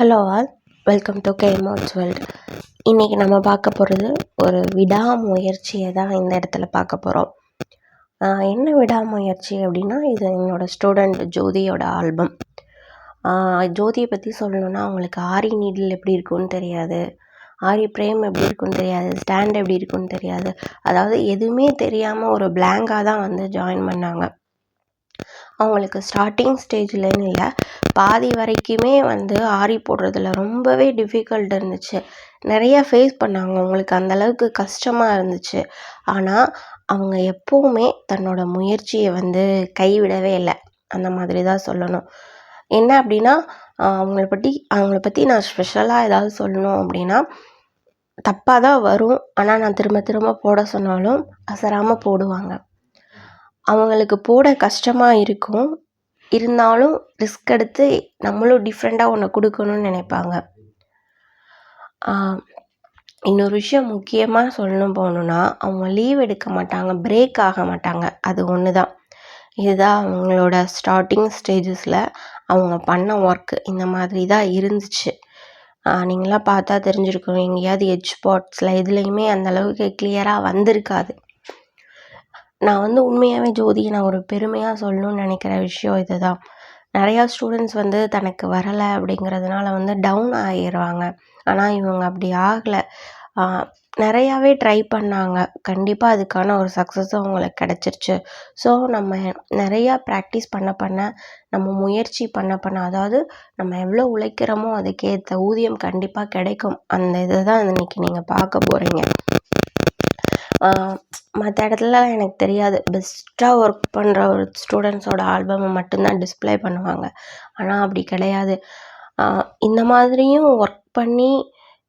Hello all, welcome to Gamots world. இன்றைக்கி நம்ம பார்க்க போகிறது ஒரு விடாமுயற்சியை தான் இந்த இடத்துல பார்க்க போகிறோம். என்ன விடாமுயற்சி அப்படின்னா, இது என்னோடய ஸ்டூடெண்ட் ஜோதியோட ஆல்பம். ஜோதியை பற்றி சொல்லணுன்னா, அவங்களுக்கு ஆரி நீடில் எப்படி இருக்குன்னு தெரியாது, ஆரி பிரேம் எப்படி இருக்குன்னு தெரியாது, ஸ்டாண்ட் எப்படி இருக்குன்னு தெரியாது. அதாவது எதுவுமே தெரியாமல் ஒரு பிளாங்காக தான் வந்து ஜாயின் பண்ணாங்க. அவங்களுக்கு ஸ்டார்டிங் ஸ்டேஜ்லேன்னு இல்லை, பாதி வரைக்குமே வந்து ஆரி போடுறதுல ரொம்பவே டிஃபிகல்ட் இருந்துச்சு. நிறையா ஃபேஸ் பண்ணாங்க. அவங்களுக்கு அந்தளவுக்கு கஷ்டமாக இருந்துச்சு. ஆனால் அவங்க எப்போவுமே தன்னோட முயற்சியை வந்து கைவிடவே இல்லை. அந்த மாதிரி தான் சொல்லணும். என்ன அப்படின்னா, அவங்கள பற்றி நான் ஸ்பெஷலாக ஏதாவது சொல்லணும் அப்படின்னா, தப்பாக தான் வரும். ஆனால் நான் திரும்ப திரும்ப போட சொன்னாலும் அசராமல் போடுவாங்க. அவங்களுக்கு போட கஷ்டமாக இருக்கும், இருந்தாலும் ரிஸ்க் எடுத்து நம்மளும் டிஃப்ரெண்ட்டாக ஒன்று கொடுக்கணும்னு நினைப்பாங்க. இன்னொரு விஷயம் முக்கியமாக சொல்லணும் போகணுன்னா, அவங்க லீவ் எடுக்க மாட்டாங்க, பிரேக் ஆக மாட்டாங்க. அது ஒன்று தான். இதுதான் அவங்களோட ஸ்டார்டிங் ஸ்டேஜஸில் அவங்க பண்ண ஒர்க்கு இந்த மாதிரி தான் இருந்துச்சு. நீங்களாம் பார்த்தா தெரிஞ்சிருக்கும், எங்கேயாவது எட்ஜ் ஸ்பாட்ஸில் எதுலேயுமே அந்தளவுக்கு கிளியராக வந்திருக்காது. நான் வந்து உண்மையாகவே ஜோதியை நான் ஒரு பெருமையாக சொல்லணும்னு நினைக்கிற விஷயம் இது தான். நிறையா ஸ்டூடெண்ட்ஸ் வந்து தனக்கு வரலை அப்படிங்கிறதுனால வந்து டவுன் ஆகிடுவாங்க. ஆனால் இவங்க அப்படி ஆகலை. நிறையாவே ட்ரை பண்ணாங்க. கண்டிப்பாக அதுக்கான ஒரு சக்ஸஸும் அவங்களுக்கு கிடச்சிருச்சு. ஸோ நம்ம நிறையா ப்ராக்டிஸ் பண்ண நம்ம முயற்சி பண்ண அதாவது நம்ம எவ்வளோ உழைக்கிறோமோ அதுக்கேற்ற ஊதியம் கண்டிப்பாக கிடைக்கும். அந்த இதை தான் இன்றைக்கி நீங்கள் பார்க்க போகிறீங்க. மற்ற இடத்துலலாம் எனக்கு தெரியாது, பெஸ்ட்டாக ஒர்க் பண்ணுற ஒரு ஸ்டூடெண்ட்ஸோட ஆல்பமை மட்டும்தான் டிஸ்பிளே பண்ணுவாங்க. ஆனால் அப்படி கிடையாது. இந்த மாதிரியும் ஒர்க் பண்ணி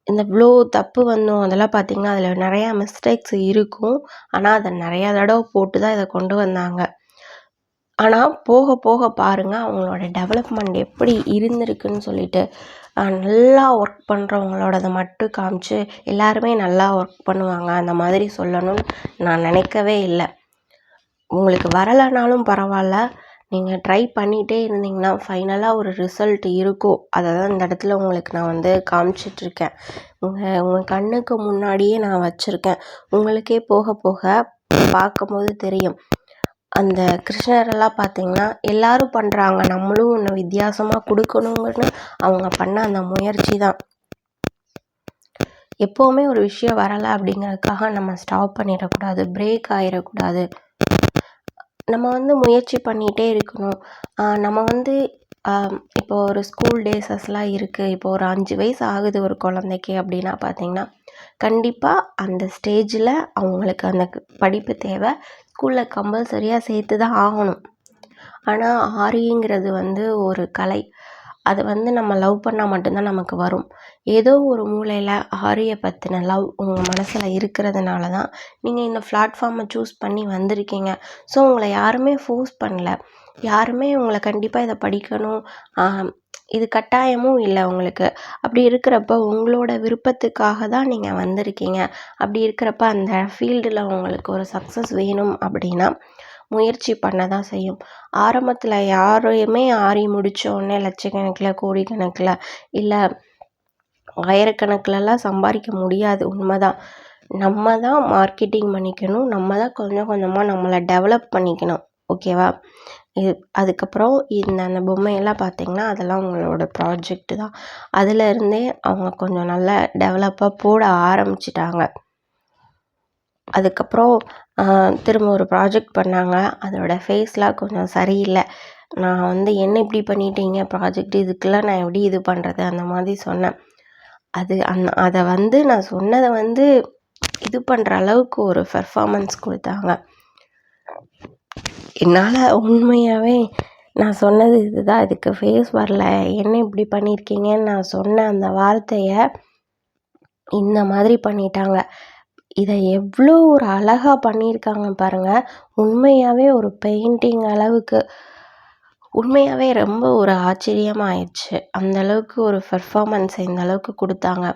இந்த இவ்வளோ தப்பு வந்தோம் அதெல்லாம் பார்த்திங்கன்னா, அதில் நிறையா மிஸ்டேக்ஸ் இருக்கும். ஆனால் அதை நிறையா தடவை போட்டு தான் இதை கொண்டு வந்தாங்க. ஆனால் போக போக பாருங்கள் அவங்களோட டெவலப்மெண்ட் எப்படி இருந்திருக்குன்னு சொல்லிட்டு. நல்லா ஒர்க் பண்ணுறவங்களோடதை மட்டும் காமிச்சு எல்லாருமே நல்லா ஒர்க் பண்ணுவாங்க அந்த மாதிரி சொல்லணும்னு நான் நினைக்கவே இல்லை. உங்களுக்கு வரலைனாலும் பரவாயில்ல, நீங்கள் ட்ரை பண்ணிகிட்டே இருந்தீங்கன்னா ஃபைனலாக ஒரு ரிசல்ட் இருக்கும். அதை தான் இந்த இடத்துல உங்களுக்கு நான் வந்து காமிச்சிட்ருக்கேன். உங்கள் கண்ணுக்கு முன்னாடியே நான் வச்சுருக்கேன். உங்களுக்கே போக போக பார்க்கும்போது தெரியும். அந்த கிருஷ்ணரெல்லாம் பார்த்திங்கன்னா எல்லோரும் பண்ணுறாங்க, நம்மளும் ஒன்று வித்தியாசமாக கொடுக்கணுங்கன்னு அவங்க பண்ண அந்த முயற்சி தான். எப்போவுமே ஒரு விஷயம் வரலை அப்படிங்கிறதுக்காக நம்ம ஸ்டாப் பண்ணிடக்கூடாது, பிரேக் ஆகிடக்கூடாது. நம்ம வந்து முயற்சி பண்ணிகிட்டே இருக்கணும். நம்ம வந்து இப்போ ஒரு ஸ்கூல் டேஸஸ்லாம் இருக்குது. இப்போ ஒரு 5 வயசு ஆகுது ஒரு குழந்தைக்கு அப்படின்னா பார்த்திங்கன்னா, கண்டிப்பாக அந்த ஸ்டேஜில் அவங்களுக்கு அந்த படிப்பு தேவை. ஸ்கூலில் கம்பல்சரியாக சேர்த்து தான் ஆகணும். ஆனால் ஆரிங்கிறது வந்து ஒரு கலை. அது வந்து நம்ம லவ் பண்ணால் மட்டும்தான் நமக்கு வரும். ஏதோ ஒரு மூலையில் ஆரியை பற்றின லவ் உங்கள் மனசில் இருக்கிறதுனால தான் நீங்கள் இந்த பிளாட்ஃபார்மை சூஸ் பண்ணி வந்திருக்கீங்க. ஸோ உங்களை யாருமே ஃபோர்ஸ் பண்ணல, யாருமே உங்களை கண்டிப்பாக இதை படிக்கணும், இது கட்டாயமும் இல்லை உங்களுக்கு. அப்படி இருக்கிறப்ப உங்களோட விருப்பத்துக்காக தான் நீங்கள் வந்திருக்கீங்க. அப்படி இருக்கிறப்ப அந்த ஃபீல்டில் உங்களுக்கு ஒரு சக்ஸஸ் வேணும் அப்படின்னா முயற்சி பண்ண தான் செய்யும். ஆரம்பத்தில் யாரையுமே ஆரி முடித்தோடனே லட்சக்கணக்கில் கோடிக்கணக்கில் இல்லை ஆயிரக்கணக்கிலலாம் சம்பாதிக்க முடியாது. உண்மைதான். நம்ம தான் மார்க்கெட்டிங் பண்ணிக்கணும், நம்ம தான் கொஞ்சம் கொஞ்சமாக நம்மளை டெவலப் பண்ணிக்கணும். ஓகேவா? அதுக்கப்புறம் அந்த பொம்மையெல்லாம் பார்த்திங்கன்னா அதெல்லாம் உங்களோட ப்ராஜெக்ட் தான். அதிலருந்தே அவங்க கொஞ்சம் நல்லா டெவலப்பாக போட ஆரம்பிச்சிட்டாங்க. அதுக்கப்புறம் திரும்ப ஒரு ப்ராஜெக்ட் பண்ணாங்க. அதோடய ஃபேஸ்லாம் கொஞ்சம் சரியில்லை. நான் வந்து என்ன இப்படி பண்ணிட்டீங்க ப்ராஜெக்ட், இதுக்கெல்லாம் நான் எப்படி இது பண்ணுறது அந்த மாதிரி சொன்னேன். அதை வந்து நான் சொன்னதை வந்து இது பண்ணுற அளவுக்கு ஒரு பெர்ஃபார்மன்ஸ் கொடுத்தாங்க. என்னால் உண்மையாகவே நான் சொன்னது இதுதான், இதுக்கு ஃபேஸ் வரல, என்ன இப்படி பண்ணியிருக்கீங்கன்னு நான் சொன்ன அந்த வார்த்தையை இந்த மாதிரி பண்ணிட்டாங்க. இதை எவ்வளோ ஒரு அழகாக பண்ணியிருக்காங்க பாருங்கள். உண்மையாகவே ஒரு பெயிண்டிங் அளவுக்கு உண்மையாகவே ரொம்ப ஒரு ஆச்சரியமாக ஆயிடுச்சு. அந்தளவுக்கு ஒரு பெர்ஃபார்மன்ஸ் இந்த அளவுக்கு கொடுத்தாங்க.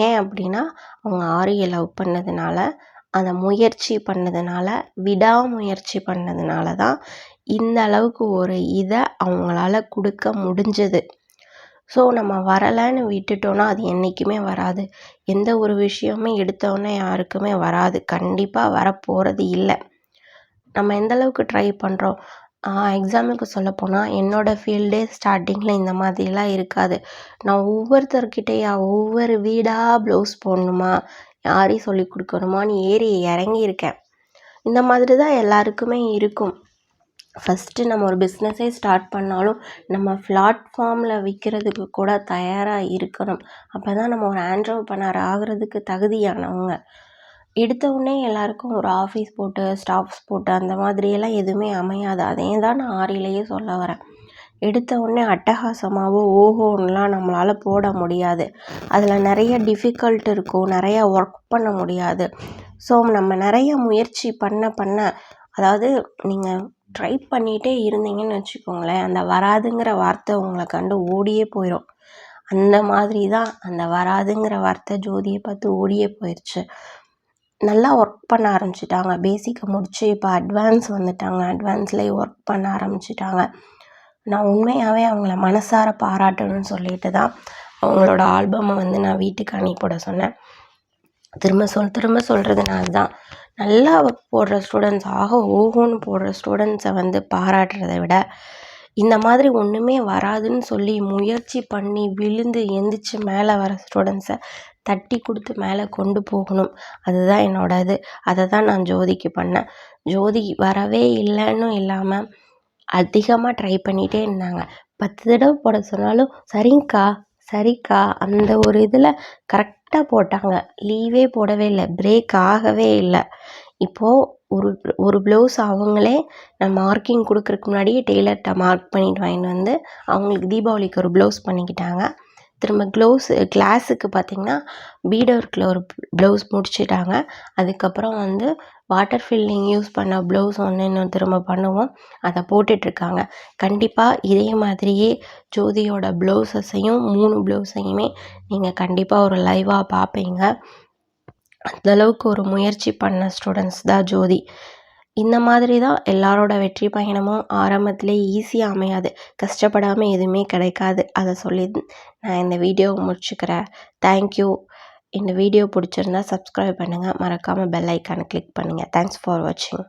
ஏன் அப்படின்னா அவங்க ஆரியை லவ் பண்ணதுனால, அதை முயற்சி பண்ணதுனால, விடாமுயற்சி பண்ணதுனால தான் இந்த அளவுக்கு ஒரு இதை அவங்களால கொடுக்க முடிஞ்சது. ஸோ நம்ம வரலைன்னு விட்டுட்டோன்னா அது என்றைக்குமே வராது. எந்த ஒரு விஷயமே எடுத்தோன்னே யாருக்குமே வராது. கண்டிப்பாக வரப்போகிறது இல்லை. நம்ம எந்த அளவுக்கு ட்ரை பண்ணுறோம். எக்ஸாம்பிளுக்கு சொல்லப்போனால் என்னோடய ஃபீல்டே ஸ்டார்டிங்கில் இந்த மாதிரிலாம் இருக்காது. நான் ஒவ்வொருத்தர்கிட்டயா ஒவ்வொரு வீடாக ப்ளவுஸ் போடணுமா, ஆரி சொல்லி கொடுக்கணுமான்னு ஏறி இறங்கியிருக்கேன். இந்த மாதிரி தான் எல்லாருக்குமே இருக்கும். ஃபஸ்ட்டு நம்ம ஒரு பிஸ்னஸே ஸ்டார்ட் பண்ணாலும் நம்ம பிளாட்ஃபார்மில் விற்கிறதுக்கு கூட தயாராக இருக்கணும். அப்போ தான் நம்ம ஒரு ஆண்டர்ப்ரனர் ஆகிறதுக்கு தகுதியானவங்க. எடுத்த உடனே எல்லாருக்கும் ஒரு ஆஃபீஸ் போட்டு ஸ்டாஃப்ஸ் போட்டு அந்த மாதிரியெல்லாம் எதுவுமே அமையாது. அதே தான் நான் ஆரிலேயே சொல்ல வரேன். எடுத்த உடனே அட்டகாசமாகவோ ஓஹோன்னுலாம் நம்மளால் போட முடியாது. அதில் நிறைய டிஃபிகல்ட் இருக்கும், நிறையா ஒர்க் பண்ண முடியாது. ஸோ நம்ம நிறைய முயற்சி பண்ண அதாவது நீங்கள் ட்ரை பண்ணிகிட்டே இருந்தீங்கன்னு வச்சுக்கோங்களேன், அந்த வராதுங்கிற வார்த்தை உங்களை கண்டு ஓடியே போயிடும். அந்த மாதிரி தான் அந்த வராதுங்கிற வார்த்தை ஜோதியை பார்த்து ஓடியே போயிடுச்சு. நல்லா ஒர்க் பண்ண ஆரம்பிச்சிட்டாங்க. பேசிக்கை முடித்து இப்போ அட்வான்ஸ் வந்துட்டாங்க. அட்வான்ஸ்லேயே ஒர்க் பண்ண ஆரம்பிச்சிட்டாங்க. நான் உண்மையாகவே அவங்கள மனசார பாராட்டணும்னு சொல்லிட்டு தான் அவங்களோட ஆல்பமை நான் வீட்டுக்கு அனுப்பிவிட சொன்னேன். திரும்ப சொல்கிறது நான் அதுதான். நல்லா போடுற ஸ்டூடெண்ட்ஸ் ஓஹோன்னு போடுற ஸ்டூடெண்ட்ஸை பாராட்டுறதை விட இந்த மாதிரி ஒன்றுமே வராதுன்னு சொல்லி முயற்சி பண்ணி விழுந்து எந்திரிச்சு மேலே வர ஸ்டூடெண்ட்ஸை தட்டி கொடுத்து மேலே கொண்டு போகணும். அதுதான் என்னோட இது. அதை தான் நான் ஜோதிக்கு பண்ணேன். ஜோதி வரவே இல்லைன்னு இல்லாமல் அதிகமாக ட்ரை பண்ணிகிட்டே இருந்தாங்க. 10 தடவை போட சொன்னாலும் சரிக்கா அந்த ஒரு இதில் கரெக்டாக போட்டாங்க. லீவே போடவே இல்லை, பிரேக் ஆகவே இல்லை. இப்போது ஒரு ப்ளவுஸ் அவங்களே நான் மார்க்கிங் கொடுக்குறதுக்கு முன்னாடியே டெய்லர்கிட்ட மார்க் பண்ணிட்டு வாங்கிட்டு அவங்களுக்கு தீபாவளிக்கு ஒரு ப்ளவுஸ் பண்ணிக்கிட்டாங்க. திரும்ப கிளாஸுக்கு பார்த்திங்கன்னா பீட் ஒர்க்கில் ஒரு ப்ளவுஸ் முடிச்சிட்டாங்க. அதுக்கப்புறம் வாட்டர் ஃபில்லிங் யூஸ் பண்ண ப்ளவுஸ் இன்னும் திரும்ப பண்ணுவோம். அதை போட்டுட்ருக்காங்க. கண்டிப்பாக இதே மாதிரியே ஜோதியோட ப்ளவுஸஸையும் 3 ப்ளவுஸையுமே நீங்கள் கண்டிப்பாக ஒரு லைவாக பார்ப்பீங்க. அந்தளவுக்கு ஒரு முயற்சி பண்ண ஸ்டூடெண்ட்ஸ் தான் ஜோதி. இந்த மாதிரி தான் எல்லாரோட வெற்றி பயணமும் ஆரம்பத்திலே ஈஸியாக அமையாது. கஷ்டப்படாமல் எதுவுமே கிடைக்காது. அதை சொல்லி நான் இந்த வீடியோவை முடிச்சுக்கிறேன். தேங்க்யூ. இந்த வீடியோ பிடிச்சிருந்தா சப்ஸ்கிரைப் பண்ணுங்கள். மறக்காமல் பெல் ஐக்கானை கிளிக் பண்ணுங்கள். தேங்க்ஸ் ஃபார் வாட்சிங்.